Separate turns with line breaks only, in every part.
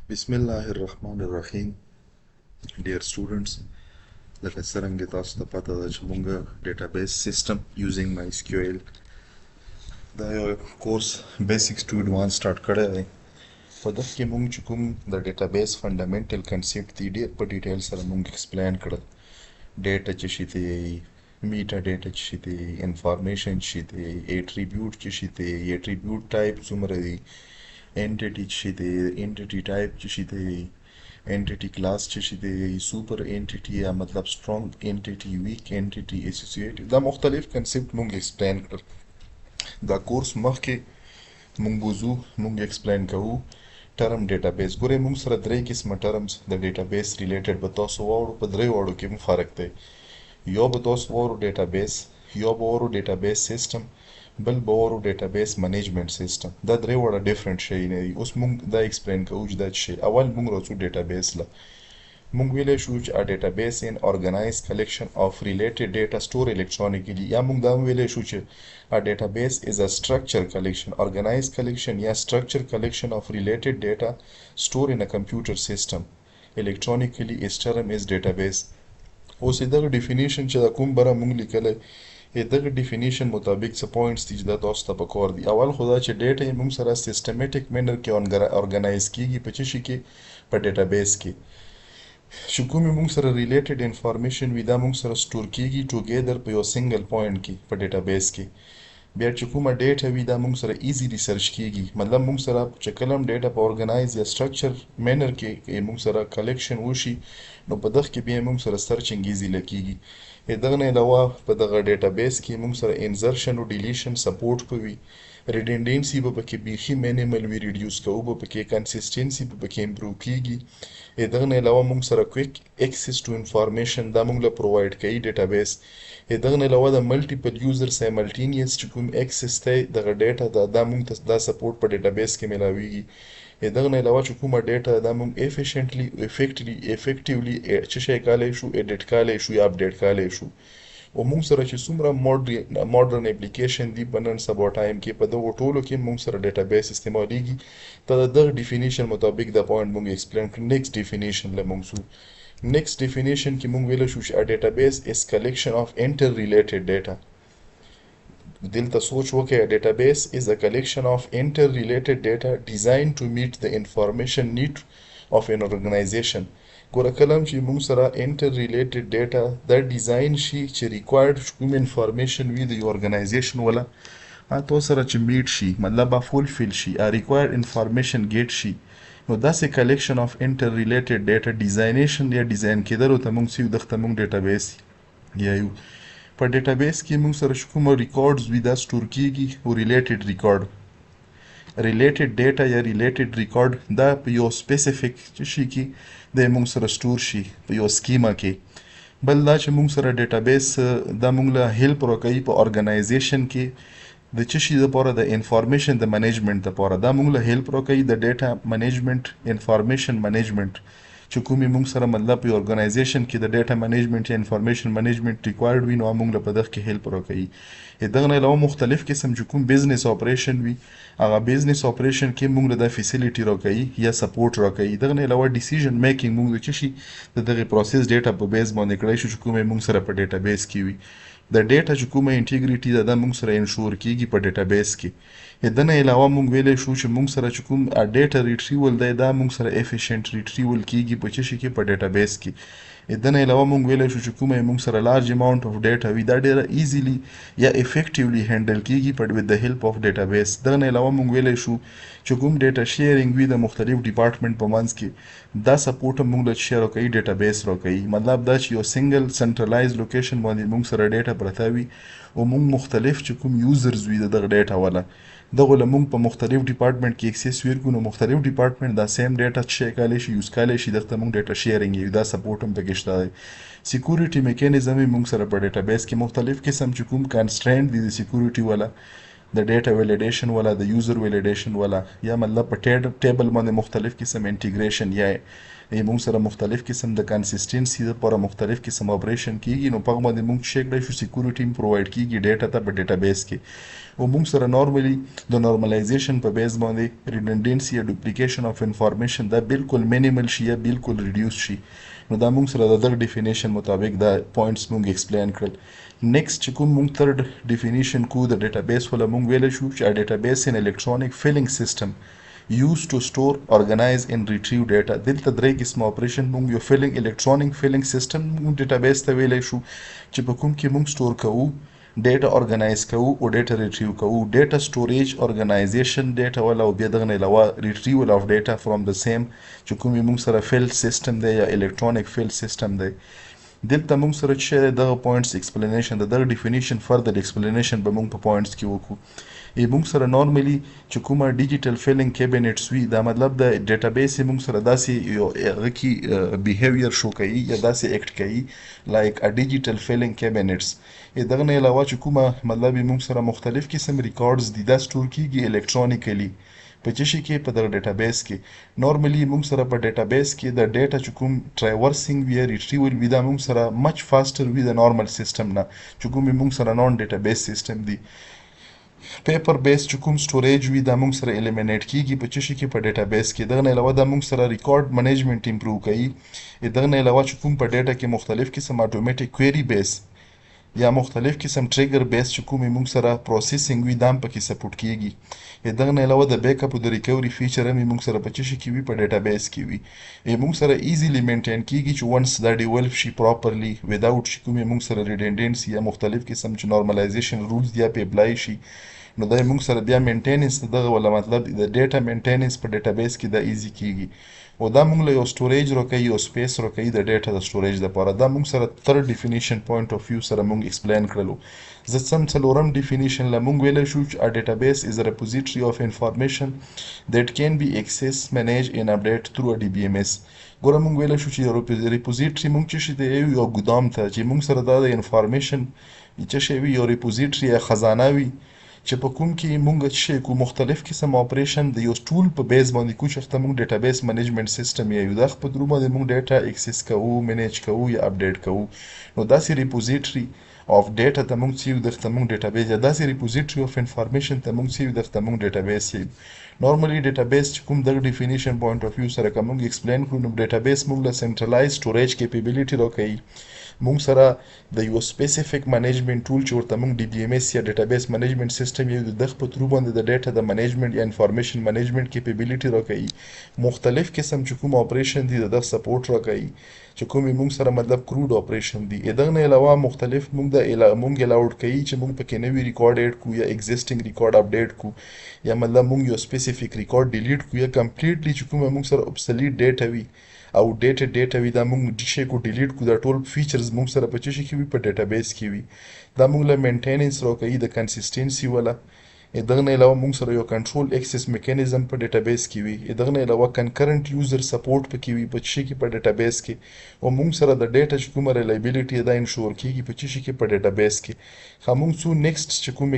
Bismillahirrahmanirrahim. Dear students, لکه څرنګه تاسو ته پته ده چې مونږ database system using MySQL دا یو کورس بیسکس ټو ایڈوانس سٹارټ کړی دی. په دغه کې مونږ چې کوم د database fundamental concept دي ډېر په ډیټیل سره مونږ ایکسپلین کړل. ډیټا چې شي دی، میټا ډیټا چې شي دی، انفارمیشن چې شي دی، ایټریبیوټ چې شي دی، ایټریبیوټ ټایپ څومره دی، entity چې دی، entity type چې شي دی، entity class چې شي دی، super entity یا مطلب strong entity، weak entity، associative، دا مختلف کنسپټ مونږ ایکسپلین کړل. دا کورس مخکې مونږ وضو مونږ ایکسپلین کوو ټرم ډیټابیس. ګورئ مونږ سره درې قسمه ټرمز د ډیټابیس ریلیټډ به تاسو واورو. په درې واړو کې هم فرق دی. یو به تاسو واورو ډیټابیس، یو به واورو ډیټابیس سیسټم، بل به واورو ډیټابیس منیجمنت سیسټم. دا درې واړه ډیفرنٹ شی نه دي. اوس مونږ دا ایکسپلین کوو چې دا څه شی. اول مونږ راځو ډیټابیس له. مونږ ویلی شو چې a database an organized collection of related data stored electronically، یا مونږ دا هم ویلی شو چې a database is a structured collection، organized collection یا structured collection of related data stored in a computer system electronically. its term is database. اوس دغه ډیفینیشن چې دا کوم بره مونږ لیکلی، دغه ډیفینیشن مطابق څه پوینټس دي چې دا تاسو ته پکار دي. اول خو دا چې ډیټا یې مونږ سره سیسټمیټک مینر کې ارګنایز کیږي. په څه شي کې؟ په ډیټابیس کې. چې کومې مونږ سره ریلیټډ انفارمیشن وي دا مونږ سره سټور کیږي ټوګیدر په یو سنگل پوینټ کې په ډیټابیس کې. بیا چې کومه ډیټا وي دا مونږ سره ایزیلی سرچ کیږي. مطلب مونږ سره چې کله هم ډیټا په ارګنایز یا سټرکچر مینر کې مونږ سره کلیکشن وشي نو په دغه کې بیا مونږ سره سرچنګ ایزیلی کیږي. دغه نه علاوه په دغه ډیټابیس کې مونږ سره انزرشن او ډیلیشن سپورټ کوي. ریډنډنسي به پکې بیخي مینیمل وي، ریډیوس کوو به پکې، کنسسټنسي به پکې امپروو کیږي. دغه نه علاوه مونږ سره کویک اکسس ټو انفارمیشن دا مونږ له پرووایډ کوي ډیټابیس. دغه نه علاوه د ملټیپل یوزر سایملټینیس چې کوم اکسس دی دغه ډیټا دا مونږ ته دا سپورټ په ډیټابیس کې ملاویږي. دغه نه علاوه چې کومه ډیټا دا مونږ افیشنټلی افیکټیولی څه شی کولی شو، ایډیټ کولی شو یا اپډیټ کولی شو. او مونږ سره چې څومره ماډرن اپلیکیشن دي په نن سبا ټایم کې په دغو ټولو کې مونږ سره ډیټابیس استعمالیږي. دا د دغه ډیفینیشن مطابق دا پوینټ مونږ ایکسپلین کړو. نیکسټ ډیفینیشن له مونږ شو. نیکسټ ډیفینیشن کې مونږ ویلی شو چې a database is collection of interrelated data. دلته سوچ وکړئ. a database is a collection of interrelated data designed to meet the information need of an organization. ګوره کله چې موږ سره انټر ریلیټډ ډیټا دا ډیزاین شي چې ریکوایرډ کوم انفارمیشن وي د یو ارګنایزیشن ولا تاسو سره چې میټ شي، مطلب فولفیل شي، ریکوایرډ انفارمیشن ګیټ شي، نو داسې کلیکشن اف انټر ریلیټډ ډیټا ډیزاینیشن یا ډیزاین کېدلو ته موږ سیو دغه موږ ډیټابیس یا یو. په ډیټابیس کې موږ سره کوم ریکارډز وي دا سټور کیږي او ریلیټډ ریکارډ ریلیټډ ډیټا یا ریلیټډ ریکارډ دا په یو سپیسیفیک شي کې د موږ سره سټور شي په یو سکیما کې. بل دا چې موږ سره ډیټابیس دا موږ له هیلپ راکوي په ارګنایزیشن کې د څه شي لپاره؟ د انفارمیشن د منیجمنت لپاره. دا موږ له هیلپ راکوي د ډیټا منیجمنت، انفارمیشن منیجمنت چې کومې موږ سره مطلب په ارګنایزیشن کې د ډیټا منیجمنت یا انفارمیشن منیجمنت ریکوایرډ وي نو موږ له په دغه کې هیلپ راکوي. دغه نه علاوه مختلف قسم چې کوم بزنس اپریشن وي هغه بزنس اپریشن کې موږ له دا فیسیلیټي راکوي یا سپورټ راکوي. دغه نه علاوه ډیسیژن میکینګ موږ د څه شي د دغه پروسس ډیټا په بیس باندې کړی شو چې کومې موږ سره په ډیټابیس کې وي. د ډیټا چې کومه انټیګریټي ده دا موږ سره انشور کیږي په ډیټابیس کې. د نه علاوه موږ ویلی شو چې موږ سره چې کوم ډیټا ریټریول دی دا موږ سره افیشنټ ریټریول کیږي په څه شي کې؟ په ډیټابیس کې. د نه علاوه موږ ویلی شو چې کومه موږ سره لارج اماونټ اف ډیټا وي دا ډیره ایزیلی یا افیکټیولی هینډل کیږي with the help of database. دغه نه علاوه موږ ویلی شو چې کوم ډیټا شیرینګ وي د مختلف ډپارټمنټ په منځ کې دا سپورټ موږ له شیر راکوي ډیټابیس راکوي. مطلب دا چې یو سنگل سنټرلایز لوکیشن باندې موږ سره ډیټا پرته وي او موږ مختلف چې کوم یوزرز وي د دغه ډیټا والا دغه له موږ په مختلف ډپارټمنټ کې اکسس ورکو نو مختلف ډپارټمنټ دا سیم ډیټا شیر کولی شي، یوز کولی شي. دغه موږ ډیټا شیرینګ یو دا سپورټ هم پکې شته دی. سیکورټي میکانیزم موږ سره په ډیټابیس کې مختلف قسم چې کوم کنسټرینټ دي د سیکورټي والا د ډیټا ویلیډیشن والا د یوزر ویلیډیشن والا یا مطلب په ټیبل باندې مختلف قسم انټیګریشن یا موږ سره مختلف قسم د کنسسټنسي لپاره مختلف قسم اپریشن کیږي نو په هغه باندې موږ چیک کړی شو سکیورټي پرووایډ کیږي ډیټا ته په ډیټابیس کې او موږ سره نارملی د نارملایزیشن په بیس باندې ریډنډنسي یا ډوپلیکیشن اف انفارمیشن دا بالکل مینیمل شي یا بالکل ریډیوس شي نو دا موږ سره د دغه ډیفینیشن مطابق دا پوینټس موږ ایکسپلین کړل نیکسٹ چې کوم موږ تھرډ ډیفینیشن کو د ډیټابیس ولا موږ ویل شو چې ډیټابیس ان الکترونیک فیلینګ سیستم used to store, organize and retrieve data. دلته درې قسمه اپریشن موږ یو فیلینګ الکترونیک فیلینګ سیستم موږ ډیټابیس ته ویلی شو چې په کوم کې موږ سٹور کوو ډیټا ارګنایز کوو او ډیټا ریټریو کوو ډیټا سټوریج ارګنایزیشن ډیټا ولا او بیا دغه نه علاوه ریټریول اف ډیټا فرام د سیم چې کوم موږ سره فیل سیستم دی یا الکترونیک فیل سیستم دی دلته موږ سره چې دغه پوینټس ایکسپلینیشن د دغه ډیفینیشن فردر ایکسپلینیشن به موږ په پوینټس کې وکړو موږ سره نارملی چې کومه ډیجیټل فیلینګ کیبینټس وي دا مطلب د ډیټابیس موږ سره داسې یو هغه کې بیهیویر شو کوي یا داسې اکټ کوي لایک ا ډیجیټل فیلینګ کیبینټس دغه نه علاوه چې کومه مطلب موږ سره مختلف قسم ریکارډز دي دا سٹور کیږي الکترونیکلی په چی شي کې په دغه ډیټابیس کې نارملی موږ سره په ډیټابیس کې د ډیټا چې کوم ټرایورسینګ وی ریټریول وی دا موږ سره مچ فاسټر وی د نارمل سیستم نه چې کوم موږ سره نون ډیټابیس سیستم دی پیپر بیس چې کوم سټوریج وي دا موږ سره الیمینیټ کیږي په چی شي کې په ډیټابیس کې دغه نه علاوه دا موږ سره ریکارډ منیجمنت امپروو کوي دغه نه علاوه چې کوم په ډیټا کې مختلف قسم اتوماتیک کویری بیس یا مختلف قسم ټریګر بیس چې کوم موږ سره پروسیسینګ وي دا هم پکې سپورټ کیږي دغه نه علاوه د بیک اپ او د ریکوري فیچر هم موږ سره په چی شي کې وي په ډیټابیس کې وي موږ سره ایزیلی مینټین کیږي چې ونس دا ډیولپ شي پراپرلی وداوت چې کوم موږ سره ریډنډنسي یا مختلف قسم چې نارملایزیشن رولز دی په اپلای شي نو دا موږ سره بیا مینټیننس دغه ولا مطلب د ډیټا مینټیننس په ډیټابیس کې دا ایزی کیږي او دا موږ له یو سټوریج راکوي او سپیس راکوي د ډیټا د سټوریج لپاره دا موږ سره تھرډ ډیفینیشن پوینټ اف ویو سره موږ ایکسپلین کړلو زه څلورم ډیفینیشن له موږ ویلی شو چې ا ډیټابیس از ا ریپوزیټري اف انفارمیشن دیٹ کین بی ایکسس مینیج ان اپډیټ تھرو ا ډي بي ام اس ګوره موږ ویلی شو چې ریپوزیټري موږ چې شي دی یو ګودام ته چې موږ سره دا د انفارمیشن چې شی وي یو ریپوزیټري یا خزانه وي چې په کوم کې موږ چې کو مختلف قسم اپریشن د یو ټول په بیس باندې کو چې موږ ډیټابیس منیجمنت سیستم یو د خپل درو باندې موږ ډیټا ایکسس کوو منیج کوو یا اپډیټ کوو نو داسې ریپوزیټري of data ته موږ چې درته موږ ډیټابیس یا داسې ریپوزیټري اف انفارمیشن ته موږ چې درته موږ ډیټابیس یې نارملی ډیټابیس چې کوم د ډیفینیشن پوینټ اف ویو سره کوم ایکسپلین کړو نو ډیټابیس موږ له سنټرلایز سټوریج کیپیبلیټي راکوي موږ سره د یو سپیسیفیک منیجمنت ټول چې ورته موږ ډي بي ام اس یا ډیټابیس منیجمنت سیستم یو د خپل ترو باندې د ډیټا د منیجمنت یا انفارمیشن منیجمنت کیپیبلیټي راکوي مختلف قسم چې کوم اپریشن دي د سپورټ راکوي چې کوم موږ سره مطلب کروډ اپریشن دي دغه نه علاوه مختلف موږ موږ الاوډ کوي چې موږ پکې نوی ریکارډ اډ کو یا ایگزیسټینګ ریکارډ اپډیټ کو یا مطلب موږ یو سپیسیفیک ریکارډ ډیلیټ کو یا کمپلیټلی چې کوم موږ سره ابسلیټ ډیټا وي او ډیټا وي دا موږ د شي کو ډیلیټ کو دا ټول فیچرز موږ سره په چی شي کې وي په ډیټابیس کې وي دا موږ له مینټیننس راکوي د کنسسټنسي ولا دغه نه علاوه موږ سره یو کنټرول ایکسس میکانیزم په ډیټابیس کې وي دغه نه علاوه کنکرنٹ یوزر سپورټ پکې وي په چی کې په ډیټابیس کې او موږ سره د ډیټا چې کومه ریلایبিলিټي دا انشور کیږي په چی کې په ډیټابیس کې خو موږ څو نیکسٹ چې کوم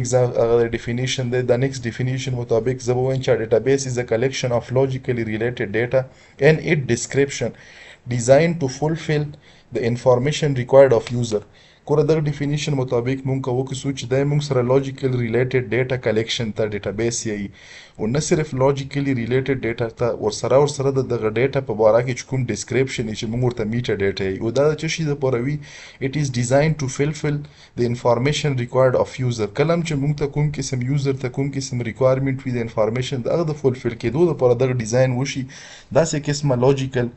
ډیفینیشن دی دا نیکسٹ ډیفینیشن مطابق زه به وایم چې ډیټابیس از ا کلیکشن اف لوجیکلی ریلیټډ ډیټا and its description designed to fulfill the information required of user ګوره دغه ډیفینیشن مطابق مونږ کوو چې دا مونږ سره لوجیکل ریلیټډ ډیټا کلیکشن ته ډیټابیس یې او نه صرف لوجیکلی ریلیټډ ډیټا ته ورسره دغه ډیټا په باره کې چې کوم ډسکرپشن چې مونږ ورته میټا ډیټا یې او دا چې شي د پوروي اټ از ډیزاین ټو فلفل د انفارمیشن ریکوایرډ اف یوزر کلم چې مونږ ته کوم قسم یوزر ته کوم قسم ریکوایرمنت وي د انفارمیشن دغه د فلفل کېدو لپاره دغه ډیزاین وشي داسې قسمه لوجیکل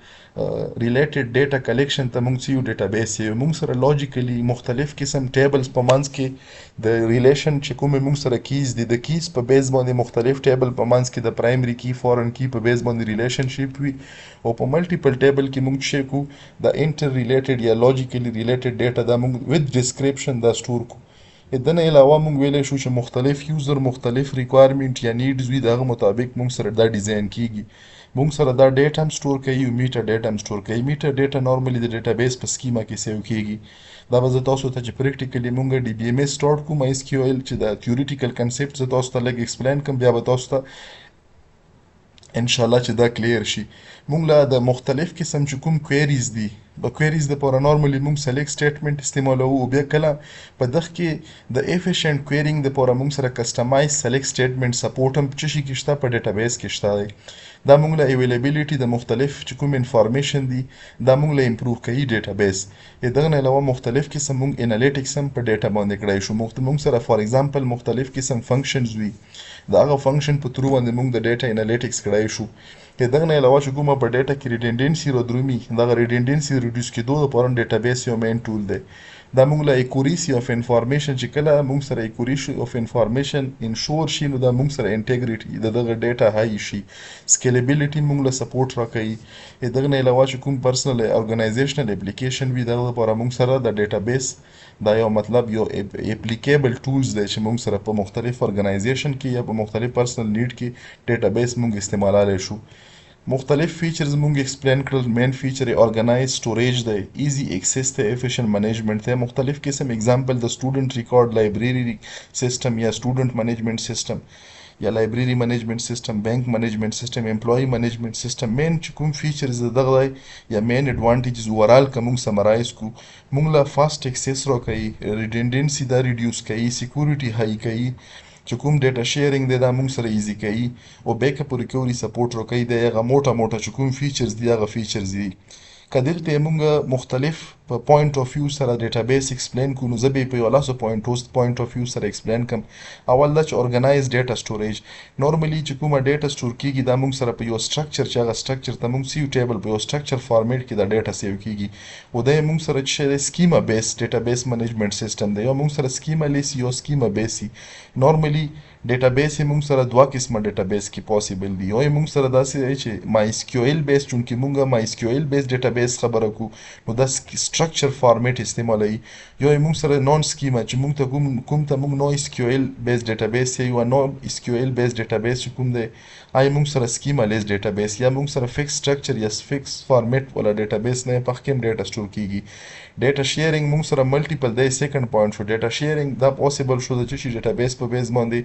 ریلیټډ ډیټا کلیکشن ته مونږ یو ډیټابیس یې مونږ سره لوجیکلی مختلف قسم ټیبلز په منځ کې د ریلیشن چې کوم مونږ سره کیز دي د کیز په بیس باندې مختلف ټیبل په منځ کې د پرایمری کی فورن کی په بیس باندې ریلیشنشپ وي او په ملټیپل ټیبل کې مونږ شي کو د انټر ریلیټډ یا لوجیکلی ریلیټډ ډیټا دا مونږ وذ ډسکرپشن دا سٹور کو دنه علاوه مونږ ویلی شو چې مختلف یوزر مختلف ریکوایرمنت یا نیډز وي دغه مطابق مونږ سره دا ډیزاین کیږي مونږ سره دا ډیټا هم سټور کوي او میټا ډیټا هم سټور کوي. میټا ډیټا نارملی د ډیټابیس په سکیما کې سیو کیږي. دا به زه تاسو ته چې پریکټیکلی مونږ ډي بي ایم اس سٹارټ کوم ایس کیو ایل چې دا تیوریټیکل کنسپټ زه تاسو ته لږ ایکسپلین کوم، بیا به تاسو ته ان شاء الله چې دا کلیر شي. مونږ لا د مختلف قسم چې کوم کویریز دي په کویریز د پاره نارملی مونږ سلیکټ سټیټمنټ استعمالوو او بیا کله په دغه کې د افیشنٹ کویرینګ د پاره مونږ سره کسټمایز سلیکټ سټیټمنټ سپورټ هم چې شي کې شته په ډیټابیس کې شته. دا مونږ له اویلیبیلیټي د مختلف چې کوم انفارمیشن دي دا مونږ له امپروو کوي ډیټابیس. دغه نه علاوه مختلف قسم مونږ انالیټکس هم په ډیټا باندې کړای شو. مونږ سره فار ایگزامپل مختلف قسم فنکشنز وي، دا هغه فنکشن په ترو باندې مونږ د ډیټا انالیټکس کړای شو. دغه نه علاوه چې کومه په ډیټا کې ریډنډنسي راودرومي، دغه ریډنډنسي ریډیوس کېدو لپاره ډیټابیس یو مین ټول دی. دا مونږ له اکوریسی اف انفارمیشن چې کله مونږ سره اکوریسی اف انفارمیشن انشور شي نو دا مونږ سره انټیګریټي دغه ډیټا هاي شي. سکیلیبیلیټي مونږ له سپورټ راکوي. دغه نه علاوه چې کوم پرسنل ارګنایزیشنل اپلیکیشن وي دغه لپاره مونږ سره د ډیټابیس دا یو مطلب یو اپلیکیبل ټولز دی چې مونږ سره په مختلف ارګنایزیشن کې یا په مختلف پرسنل نیډ کې ډیټابیس مونږ استعمالولی شو. مختلف فیچرز مونږ ایکسپلین کړل. مین فیچر یې ارګنایز سټوریج دی، ایزی ایکسس دی، افیشنٹ منیجمنٹ دی. مختلف قسم اگزامپل د سټوډنټ ریکارډ لایبرری سیستم یا سټوډنټ منیجمنٹ سیستم یا لایبرری منیجمنٹ سیستم، بینک منیجمنٹ سیستم، امپلوئی منیجمنٹ سیستم. مین چې کوم فیچرز دغه دی یا مین ایڈوانټیجز اوورال که مونږ سمرایز کو، مونږ له فاسټ ایکسس راکوي، ریډنډنسي دا ریډیوس کوي، سیکورټي هاي کوي، چې کوم ډیټا شیرینګ دی دا مونږ سره ایزی کوي او بیک اپ او ریکوري سپورټ راکوي. د هغه موټه چې کوم فیچرز دي هغه فیچرز دي. که دلته مونږ مختلف په پوینټ اف ویو سره ډیټابیس ایکسپلین کو نو زه به په یو لاسو پوینټ اف ویو سره ایکسپلین کوم. اول دا چې ارګنایز ډیټا سټوریج، نارملی چې کومه ډیټا سټور کیږي دا مونږ سره په یو سټرکچر چې هغه سټرکچر ته مونږ سیو ټیبل په یو سټرکچر فارمیټ کې دا ډیټا سیو کیږي او دا مونږ سره چې سکیما بیس ډیټابیس منیجمنٹ سیستم دی یا مونږ سره سکیما لیسی یو سکیما بیسی. نارملی ډیټابیس یې مونږ سره دوه قسمه ډیټابیس کې پاسبل دي. یو یې مونږ سره داسې دی چې مای اس کیو ایل بیس، چونکې مونږ مای اس کیو ایل بیس ډیټابیس خبره کو نو دا سټرکچر فارمیټ استعمالوي. یو یې مونږ سره نون سکیما چې مونږ ته کوم ته مونږ نو اس کیو ایل بیس ډیټابیس یو نو اس کیو ایل بیس ډیټابیس چې کوم دی آی مونږ سره سکیما لیس ډیټابیس یا مونږ سره فکس سټرکچر یا فکس فارمیټ ولا ډیټابیس نه په کې ډیټا سټور کیږي. ډیټا شیرینګ مونږ سره ملټیپل دی. سیکنډ پوینټ شو ډیټا شیرینګ دا پاسبل شو د چې ډیټابیس په بیس باندې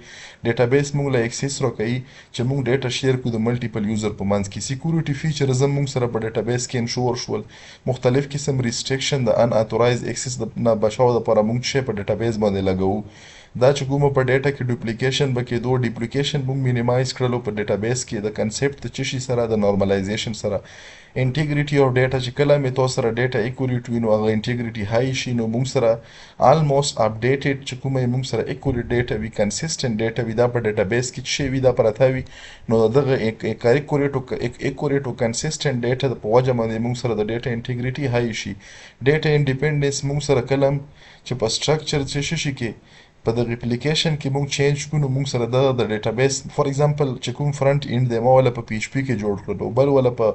ډیټابیس مونږ له ایکسس راکوي چې مونږ ډیټا شیر کو د ملټیپل یوزر په منځ کې. سکیورټي فیچرز هم مونږ سره په ډیټابیس کې انشور شول. مختلف قسم ریسټریکشن د ان اتورایز ایکسس نه بچاو لپاره مونږ شی په ډیټابیس باندې لګوو. دا چې کومه په ډیټا کې ډوپلیکیشن به کېدو ډپلیکیشن مونږ مینیمایز کړلو په ډیټابیس کې د کنسپټ د چشي سره د نارملایزیشن سره. انټیګریټي اف ډیټا چې کله مې تاسو سره ډیټا اکوریټ وي نو هغه انټیګریټي هاي شي نو مونږ سره آلموست اپډیټډ چې کومه مونږ سره اکوریټ ډیټا وي، کنسسټنټ ډیټا وي، دا په ډیټابیس کې شي وي دا پراته وي نو دغه اکوریټ او کنسسټنټ ډیټا په وجه باندې مونږ سره د ډیټا انټیګریټي هاي شي. ډیټا انډیپندنس مونږ سره کلم چې په سټرکچر څه شي کې په دغه اپلیکیشن کې مونږ چینج کو نو مونږ سره د ډیټابیس فار ایگزامپل چې کوم فرنٹ اینډ دی ما ولا په پی ایچ پی کې جوړ کړو، بل ولا په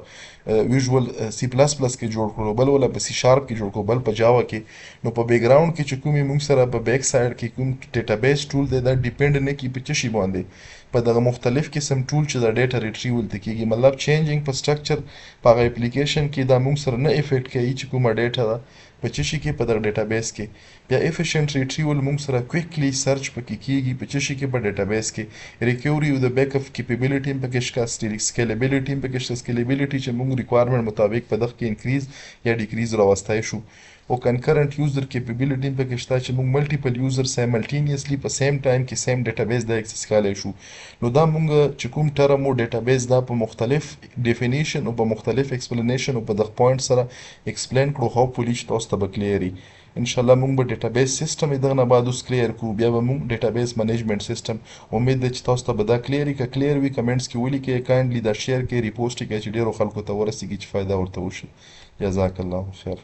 ویژوال سی پلس پلس کې جوړ کړو، بل ولا په سی شارپ کې جوړ کړو، بل په جاوا کې. نو په بیک ګراوند کې چې کومې مونږ سره په بیک سایډ کې کوم ډیټابیس ټول دی دا ډیپند نه کی په څه شي باندې په دغه مختلف قسم ټول چې د ډیټا ریټریول ته کیږي. مطلب چینجینګ په سټرکچر په هغه اپلیکیشن کې دا مونږ سره نه افیکټ کوي چې کومه ډیټا ده په څه شي کې په دغه ډیټابیس کې. بیا افیشنٹ ریټریول مونږ سره کویکلی سرچ پکې کیږي په څه شي کې په ډیټابیس کې. ریکوري او د بیک اپ کیپیبلیټی پکې شته، سکیلیبیلیټی پکې شته. سکیلیبیلیټی چې مونږ ریکوایرمنټ مطابق په دغه کې انکریز یا ډیکریز راوستای شو. او کنکرنٹ یوزر کیپیبلیټی پکې شته چې مونږ ملټیپل یوزر سایملټینیسلی په سیم ټایم کې سیم ډیټابیس د ایکسس کولای شو. نو دا مونږ چې کوم ټرم او ډیټابیس دا په مختلف ډیفینیشن او په مختلف ایکسپلینیشن او په دغه پوینټ سره ایکسپلین کړو. هوپفلی چې تاسو ته به کلیری ان شاء الله مونږ به ډیټابیس سیستم دغه نه بعد اوس کلیر کو. بیا به مونږ ډیټابیس منیجمنٹ سیستم. امید ده چې تاسو ته به دا کلیری که کلیر وي کمنټس کې ولیکئ، کایندلی دا شیر کړئ، ریپوسټ کړئ چې ډیرو خلکو ته ورسیږي چې فایده ورته وشي. جزاک الله خیر.